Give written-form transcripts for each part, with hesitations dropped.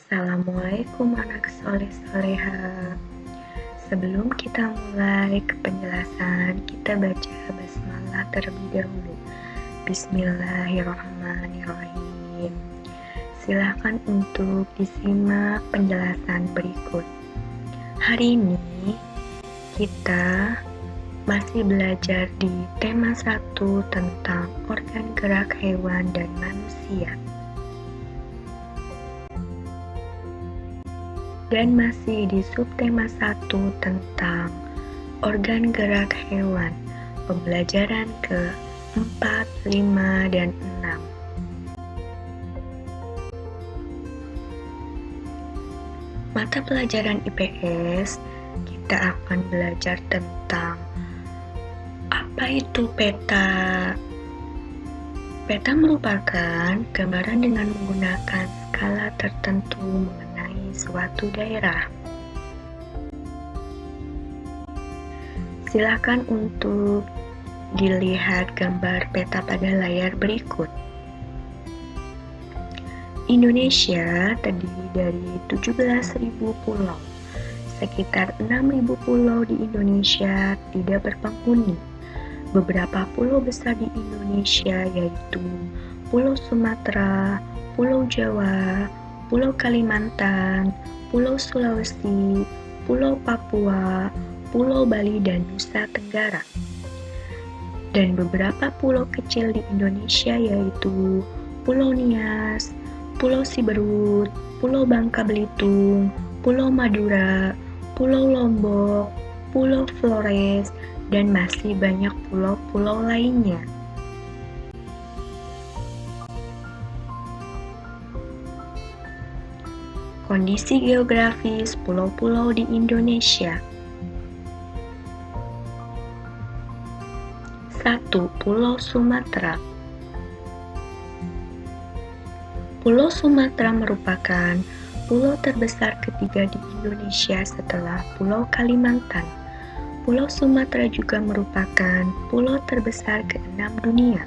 Assalamualaikum anak soleh-soleha. Sebelum kita mulai ke penjelasan, kita baca basmalah terlebih dahulu. Bismillahirrahmanirrahim. Silakan untuk disimak penjelasan berikut. Hari ini kita masih belajar di tema 1 tentang organ gerak hewan dan manusia. Dan masih di subtema 1 tentang organ gerak hewan, pembelajaran ke-4, 5, dan 6. Mata pelajaran IPS, kita akan belajar tentang apa itu peta. Peta merupakan gambaran dengan menggunakan skala tertentu mengenai suatu daerah. Silakan untuk dilihat gambar peta pada layar berikut. Indonesia terdiri dari 17.000 pulau. Sekitar 6.000 pulau di Indonesia tidak berpenghuni. Beberapa pulau besar di Indonesia yaitu Pulau Sumatera, Pulau Jawa, Pulau Kalimantan, Pulau Sulawesi, Pulau Papua, Pulau Bali, dan Nusa Tenggara. Dan beberapa pulau kecil di Indonesia yaitu Pulau Nias, Pulau Siberut, Pulau Bangka Belitung, Pulau Madura, Pulau Lombok, Pulau Flores, dan masih banyak pulau-pulau lainnya. Kondisi geografis pulau-pulau di Indonesia. 1. Pulau Sumatera. Pulau Sumatera merupakan pulau terbesar ketiga di Indonesia setelah Pulau Kalimantan. Pulau Sumatera juga merupakan pulau terbesar ke-6 dunia.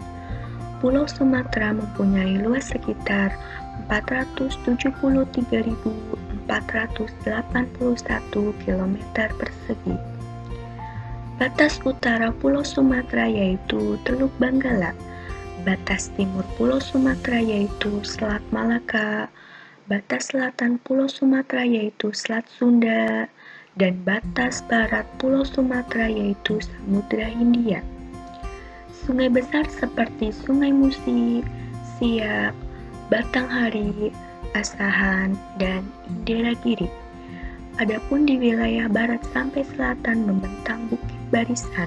Pulau Sumatera mempunyai luas sekitar 473.481 km persegi. Batas utara Pulau Sumatera yaitu Teluk Benggala. Batas timur Pulau Sumatera yaitu Selat Malaka. Batas selatan Pulau Sumatera yaitu Selat Sunda. Dan batas barat Pulau Sumatera yaitu Samudra Hindia. Sungai besar seperti Sungai Musi, Siak, Batanghari, Asahan, dan Indragiri. Adapun di wilayah barat sampai selatan membentang bukit barisan.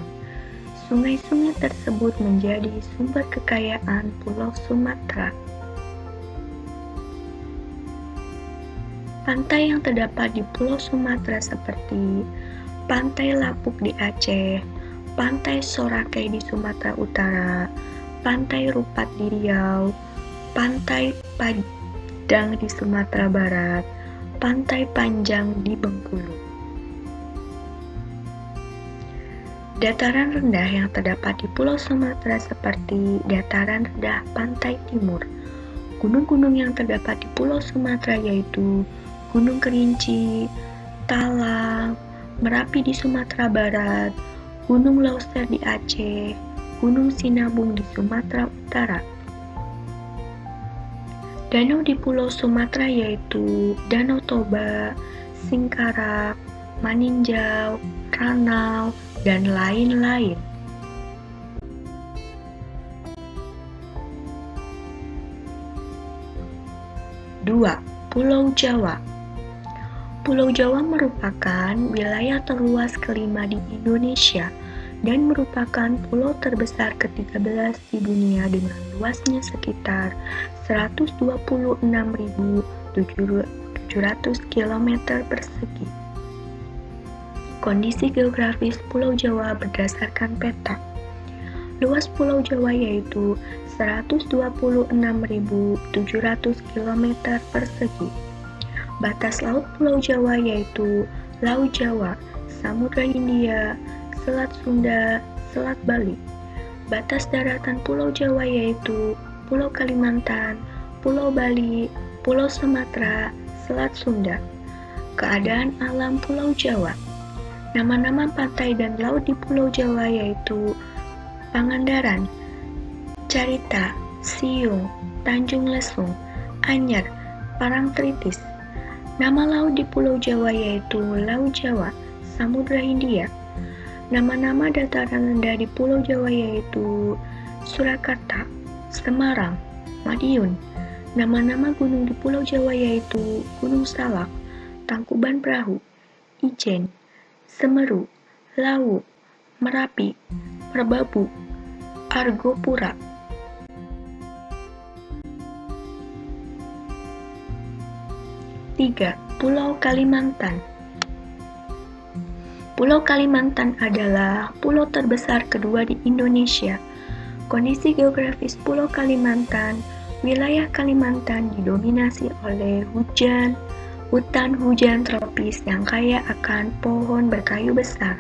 Sungai-sungai tersebut menjadi sumber kekayaan Pulau Sumatera. Pantai yang terdapat di Pulau Sumatera seperti Pantai Lapuk di Aceh, Pantai Sorakai di Sumatera Utara, Pantai Rupat di Riau, Pantai Padang di Sumatera Barat, Pantai Panjang di Bengkulu. Dataran rendah yang terdapat di Pulau Sumatera seperti dataran rendah Pantai Timur. Gunung-gunung yang terdapat di Pulau Sumatera yaitu Gunung Kerinci, Talang, Merapi di Sumatera Barat, Gunung Leuser di Aceh, Gunung Sinabung di Sumatera Utara. Danau di Pulau Sumatera yaitu Danau Toba, Singkarak, Maninjau, Ranau, dan lain-lain. 2. Pulau Jawa. Pulau Jawa merupakan wilayah terluas kelima di Indonesia dan merupakan pulau terbesar ke-13 di dunia dengan luasnya sekitar 126.700 km persegi. Kondisi geografis Pulau Jawa berdasarkan peta. Luas Pulau Jawa yaitu 126.700 km persegi. Batas laut Pulau Jawa yaitu Laut Jawa, Samudra Hindia, Selat Sunda, Selat Bali. Batas daratan Pulau Jawa yaitu Pulau Kalimantan, Pulau Bali, Pulau Sumatera, Selat Sunda. Keadaan alam Pulau Jawa. Nama-nama pantai dan laut di Pulau Jawa yaitu Pangandaran, Carita, Siung, Tanjung Lesung, Anyar, Parangtritis. Nama laut di Pulau Jawa yaitu Laut Jawa, Samudra Hindia. Nama-nama dataran rendah di Pulau Jawa yaitu Surakarta, Semarang, Madiun. Nama-nama gunung di Pulau Jawa yaitu Gunung Salak, Tangkuban Perahu, Ijen, Semeru, Lawu, Merapi, Merbabu, Argopura. Tiga, Pulau Kalimantan. Pulau Kalimantan adalah pulau terbesar kedua di Indonesia. Kondisi geografis Pulau Kalimantan, wilayah Kalimantan didominasi oleh hutan hujan tropis yang kaya akan pohon berkayu besar.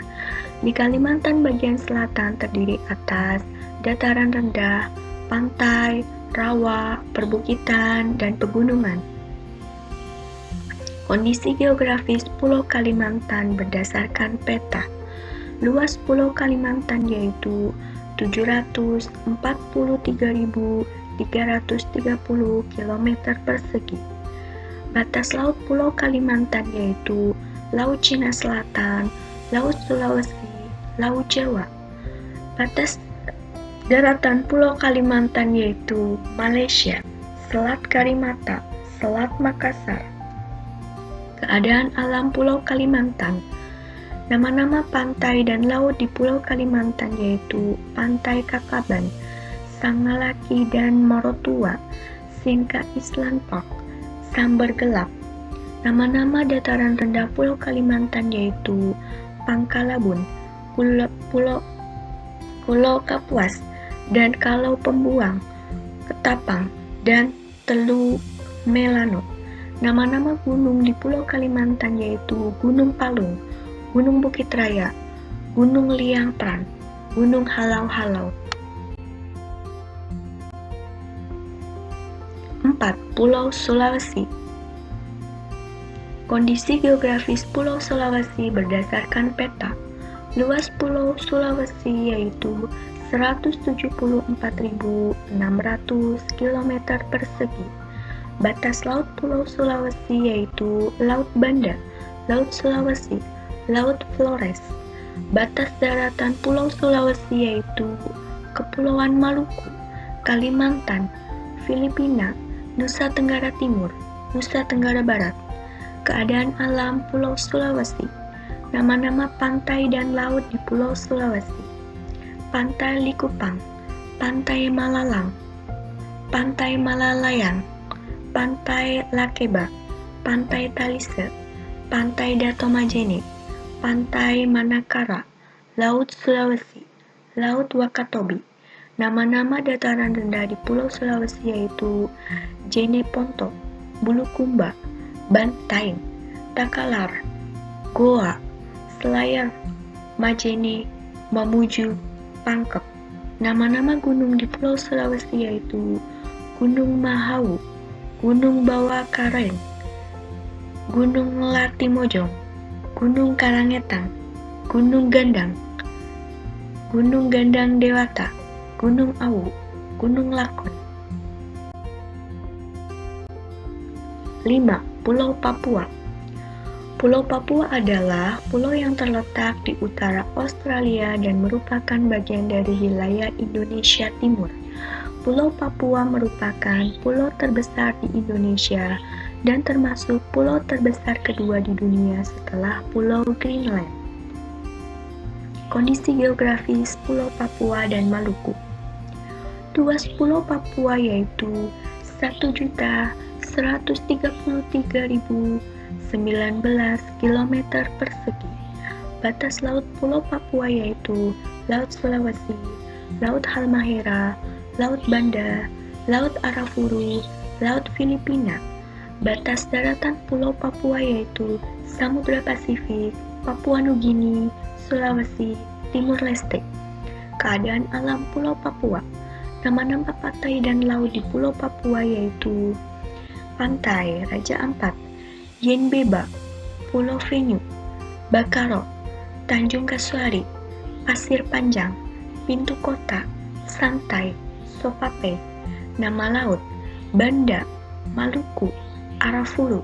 Di Kalimantan bagian selatan terdiri atas dataran rendah, pantai, rawa, perbukitan, dan pegunungan. Kondisi geografis Pulau Kalimantan berdasarkan peta. Luas Pulau Kalimantan yaitu 743.330 km persegi. Batas laut Pulau Kalimantan yaitu Laut Cina Selatan, Laut Sulawesi, Laut Jawa. Batas daratan Pulau Kalimantan yaitu Malaysia, Selat Karimata, Selat Makassar. Keadaan alam Pulau Kalimantan. Nama-nama pantai dan laut di Pulau Kalimantan yaitu Pantai Kakaban, Sangalaki dan Morotua, Singka Island Park, Samber Gelap. Nama-nama dataran rendah Pulau Kalimantan yaitu Pangkalabun, Pulau Kapuas, dan Kalau Pembuang, Ketapang, dan Telu Melano. Nama-nama gunung di Pulau Kalimantan yaitu Gunung Palung, Gunung Bukit Raya, Gunung Liang Pran, Gunung Halau-Halau. 4. Pulau Sulawesi. Kondisi geografis Pulau Sulawesi berdasarkan peta. Luas Pulau Sulawesi yaitu 174.600 km persegi. Batas laut Pulau Sulawesi yaitu Laut Banda, Laut Sulawesi, Laut Flores. Batas daratan Pulau Sulawesi yaitu Kepulauan Maluku, Kalimantan, Filipina, Nusa Tenggara Timur, Nusa Tenggara Barat. Keadaan alam Pulau Sulawesi. Nama-nama pantai dan laut di Pulau Sulawesi. Pantai Likupang, Pantai Malalang, Pantai Malalayang, Pantai Lakeba, Pantai Talise, Pantai Datomajene, Pantai Manakara, Laut Sulawesi, Laut Wakatobi. Nama-nama dataran rendah di Pulau Sulawesi yaitu Jeneponto, Bulukumba, Bantaeng, Takalar, Goa, Selayar, Majene, Mamuju, Pangkep. Nama-nama gunung di Pulau Sulawesi yaitu Gunung Mahau, Gunung Bawah Karen, Gunung Latimojong, Gunung Karangetang, Gunung Gandang, Gunung Gandang Dewata, Gunung Awu, Gunung Lakon. 5. Pulau Papua. Pulau Papua adalah pulau yang terletak di utara Australia dan merupakan bagian dari wilayah Indonesia Timur. Pulau Papua merupakan pulau terbesar di Indonesia dan termasuk pulau terbesar kedua di dunia setelah Pulau Greenland. Kondisi geografis Pulau Papua dan Maluku. Luas Pulau Papua yaitu 1.133.019 km persegi. Batas laut Pulau Papua yaitu Laut Sulawesi, Laut Halmahera, Laut Banda, Laut Arafuru, Laut Filipina. Batas daratan Pulau Papua yaitu Samudra Pasifik, Papua Nugini, Sulawesi, Timur Leste. Keadaan alam Pulau Papua. Nama-nama pantai dan laut di Pulau Papua yaitu Pantai Raja Ampat, Yenbeba, Pulau Venue, Bakaro, Tanjung Kasuari, Pasir Panjang, Pintu Kota, Santai, Sopape. Nama laut, Banda, Maluku, Arafuru.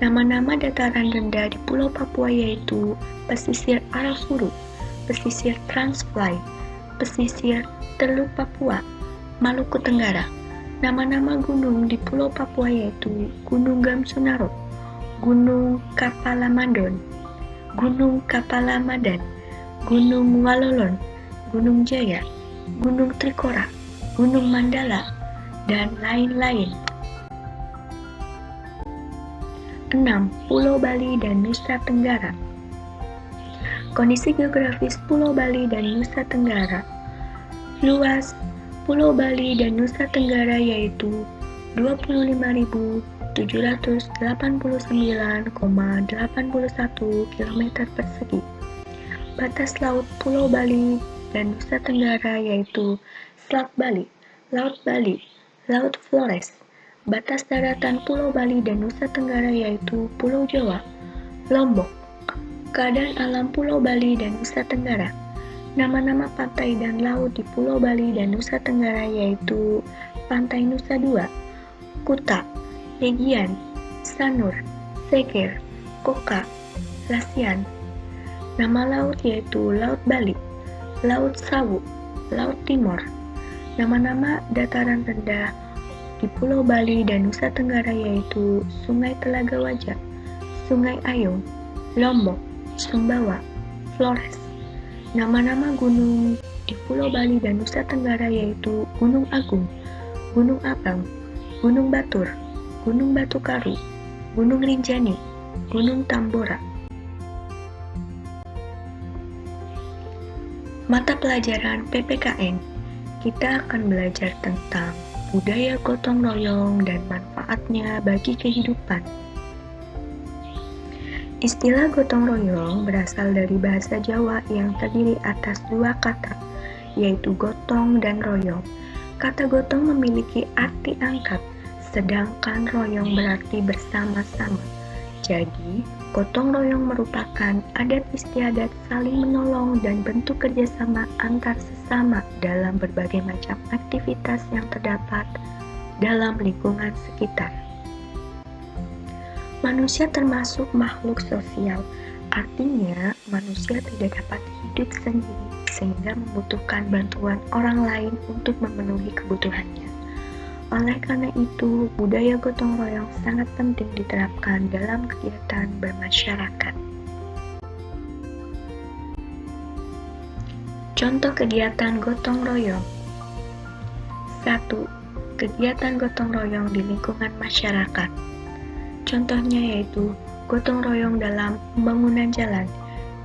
Nama-nama dataran rendah di Pulau Papua yaitu Pesisir Arafuru, Pesisir Transfly, Pesisir Teluk Papua, Maluku Tenggara. Nama-nama gunung di Pulau Papua yaitu Gunung Gamsunaro, Gunung Kapalamadon, Gunung Kapalamadan, Gunung Walolon, Gunung Jaya, Gunung Trikora, Gunung Mandala, dan lain-lain. 6. Pulau Bali dan Nusa Tenggara. Kondisi geografis Pulau Bali dan Nusa Tenggara. Luas Pulau Bali dan Nusa Tenggara yaitu 25.789,81 km persegi. Batas laut Pulau Bali dan Nusa Tenggara yaitu Selat Bali, Laut Flores. Batas daratan Pulau Bali dan Nusa Tenggara yaitu Pulau Jawa, Lombok. Keadaan alam Pulau Bali dan Nusa Tenggara. Nama-nama pantai dan laut di Pulau Bali dan Nusa Tenggara yaitu Pantai Nusa Dua, Kuta, Legian, Sanur, Seger, Koka, Lasian. Nama laut yaitu Laut Bali, Laut Sawu, Laut Timor. Nama-nama dataran rendah di Pulau Bali dan Nusa Tenggara yaitu Sungai Telaga Wajah, Sungai Ayung, Lombok, Sumbawa, Flores. Nama-nama gunung di Pulau Bali dan Nusa Tenggara yaitu Gunung Agung, Gunung Abang, Gunung Batur, Gunung Batu Karu, Gunung Rinjani, Gunung Tambora. Mata pelajaran PPKN, kita akan belajar tentang budaya gotong royong dan manfaatnya bagi kehidupan. Istilah gotong royong berasal dari bahasa Jawa yang terdiri atas dua kata, yaitu gotong dan royong. Kata gotong memiliki arti angkat, sedangkan royong berarti bersama-sama. Jadi, gotong royong merupakan adat istiadat saling menolong dan bentuk kerjasama antar sesama dalam berbagai macam aktivitas yang terdapat dalam lingkungan sekitar. Manusia termasuk makhluk sosial, artinya manusia tidak dapat hidup sendiri sehingga membutuhkan bantuan orang lain untuk memenuhi kebutuhannya. Oleh karena itu, budaya gotong royong sangat penting diterapkan dalam kegiatan bermasyarakat. Contoh kegiatan gotong royong. 1. Kegiatan gotong royong di lingkungan masyarakat. Contohnya yaitu gotong royong dalam pembangunan jalan,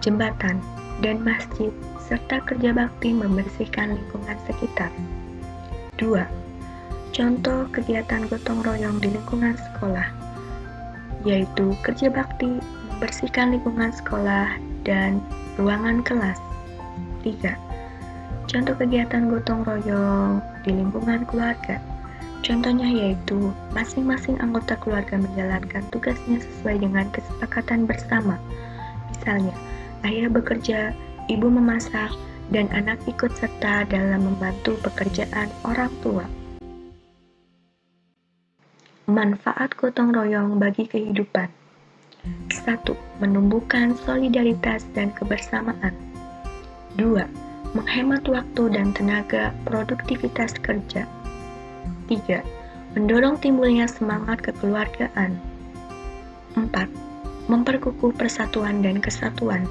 jembatan, dan masjid, serta kerja bakti membersihkan lingkungan sekitar. 2. Contoh kegiatan gotong royong di lingkungan sekolah, yaitu kerja bakti, membersihkan lingkungan sekolah dan ruangan kelas. 3. Contoh kegiatan gotong royong di lingkungan keluarga. Contohnya yaitu masing-masing anggota keluarga menjalankan tugasnya sesuai dengan kesepakatan bersama. Misalnya, ayah bekerja, ibu memasak, dan anak ikut serta dalam membantu pekerjaan orang tua. Manfaat gotong royong bagi kehidupan. 1. Menumbuhkan solidaritas dan kebersamaan. 2. Menghemat waktu dan tenaga produktivitas kerja. 3. Mendorong timbulnya semangat kekeluargaan. 4. Memperkukuh persatuan dan kesatuan.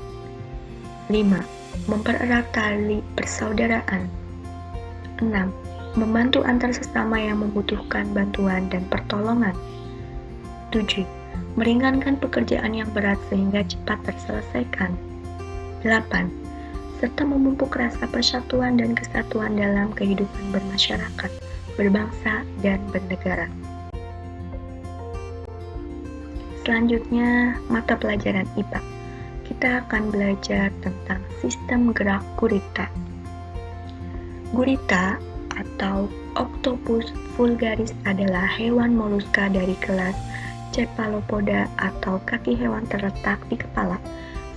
5. Mempererat tali persaudaraan. 6. Membantu antar sesama yang membutuhkan bantuan dan pertolongan. 7. Meringankan pekerjaan yang berat sehingga cepat terselesaikan. 8. Serta memupuk rasa persatuan dan kesatuan dalam kehidupan bermasyarakat, berbangsa, dan bernegara. Selanjutnya, mata pelajaran IPA. Kita akan belajar tentang sistem gerak gurita. Gurita atau Octopus vulgaris adalah hewan moluska dari kelas cephalopoda atau kaki hewan terletak di kepala.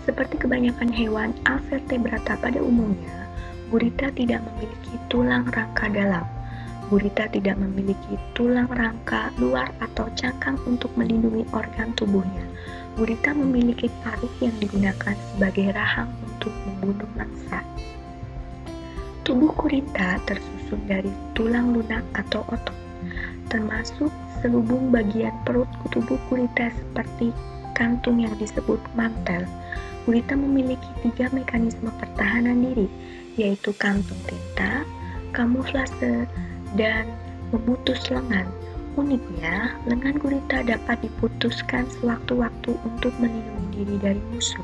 Seperti kebanyakan hewan avertebrata pada umumnya, gurita tidak memiliki tulang rangka dalam. Gurita tidak memiliki tulang rangka luar atau cangkang untuk melindungi organ tubuhnya. Gurita memiliki paruh yang digunakan sebagai rahang untuk membunuh mangsa. Tubuh gurita tersusun dari tulang lunak atau otot, termasuk selubung bagian perut tubuh gurita seperti kantung yang disebut mantel. Gurita memiliki 3 mekanisme pertahanan diri, yaitu kantung tinta, kamuflase, dan memutus lengan. Uniknya, lengan gurita dapat diputuskan sewaktu-waktu untuk melindungi diri dari musuh.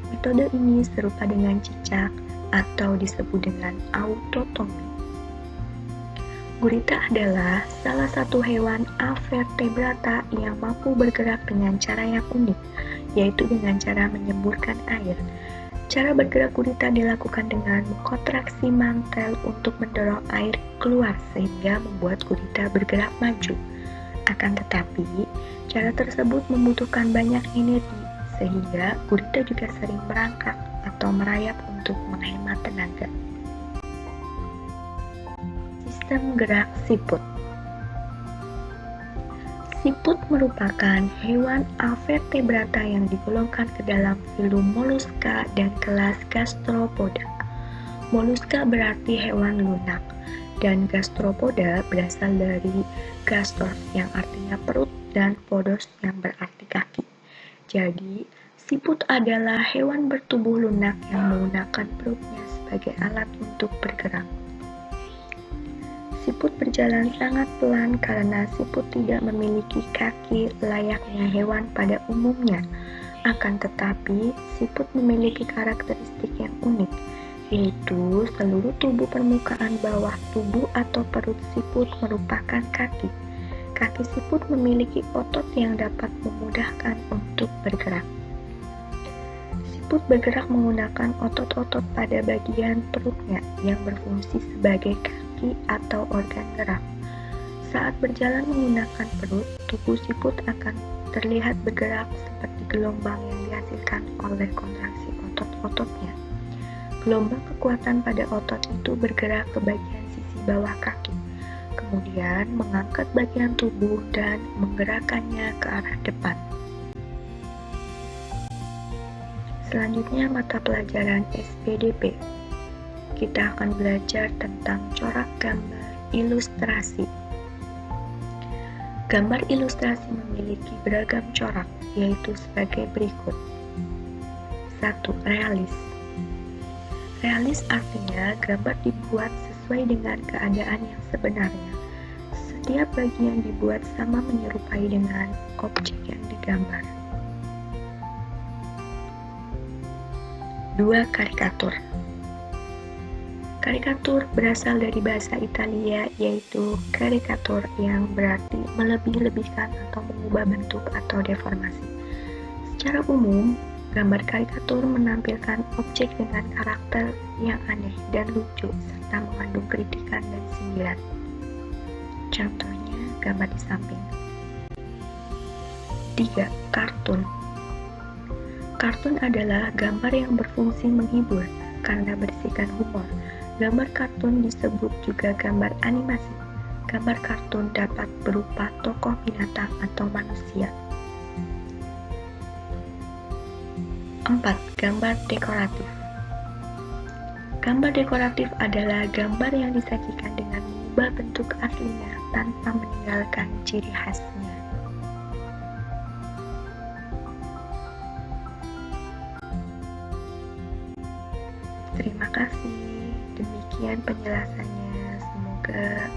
Metode ini serupa dengan cicak atau disebut dengan autotomi. Gurita adalah salah satu hewan avertebrata yang mampu bergerak dengan cara yang unik, yaitu dengan cara menyemburkan air. Cara bergerak gurita dilakukan dengan mengkontraksi mantel untuk mendorong air keluar sehingga membuat gurita bergerak maju. Akan tetapi, cara tersebut membutuhkan banyak energi sehingga gurita juga sering merangkak atau merayap untuk menghemat tenaga. Sistem gerak siput. Siput merupakan hewan avertebrata yang digolongkan ke dalam filum Mollusca dan kelas Gastropoda. Mollusca berarti hewan lunak, dan Gastropoda berasal dari gastros yang artinya perut dan podos yang berarti kaki. Jadi, siput adalah hewan bertubuh lunak yang menggunakan perutnya sebagai alat untuk bergerak. Siput berjalan sangat pelan karena siput tidak memiliki kaki layaknya hewan pada umumnya. Akan tetapi, siput memiliki karakteristik yang unik, yaitu seluruh tubuh permukaan bawah tubuh atau perut siput merupakan kaki. Kaki siput memiliki otot yang dapat memudahkan untuk bergerak. Siput bergerak menggunakan otot-otot pada bagian perutnya yang berfungsi sebagai kaki atau organ gerak. Saat berjalan menggunakan perut, tubuh siput akan terlihat bergerak seperti gelombang yang dihasilkan oleh kontraksi otot-ototnya. Gelombang kekuatan pada otot itu bergerak ke bagian sisi bawah kaki, kemudian mengangkat bagian tubuh dan menggerakkannya ke arah depan. Selanjutnya mata pelajaran SPDP. Kita akan belajar tentang corak gambar ilustrasi. Gambar ilustrasi memiliki beragam corak, yaitu sebagai berikut. 1. Realis. Realis artinya gambar dibuat sesuai dengan keadaan yang sebenarnya. Setiap bagian dibuat sama menyerupai dengan objek yang digambar. 2. Karikatur. Karikatur berasal dari bahasa Italia, yaitu karikatur yang berarti melebih-lebihkan atau mengubah bentuk atau deformasi. Secara umum, gambar karikatur menampilkan objek dengan karakter yang aneh dan lucu serta mengandung kritikan dan sindiran. Contohnya gambar di samping. 3. Kartun. Kartun adalah gambar yang berfungsi menghibur karena berisikan humor. Gambar kartun disebut juga gambar animasi. Gambar kartun dapat berupa tokoh binatang atau manusia. 4. Gambar dekoratif. Gambar dekoratif adalah gambar yang disajikan dengan mengubah bentuk aslinya tanpa meninggalkan ciri khasnya. Terima kasih. Demikian penjelasannya. Semoga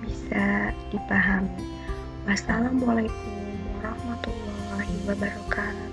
bisa dipahami. Wassalamualaikum warahmatullahi wabarakatuh.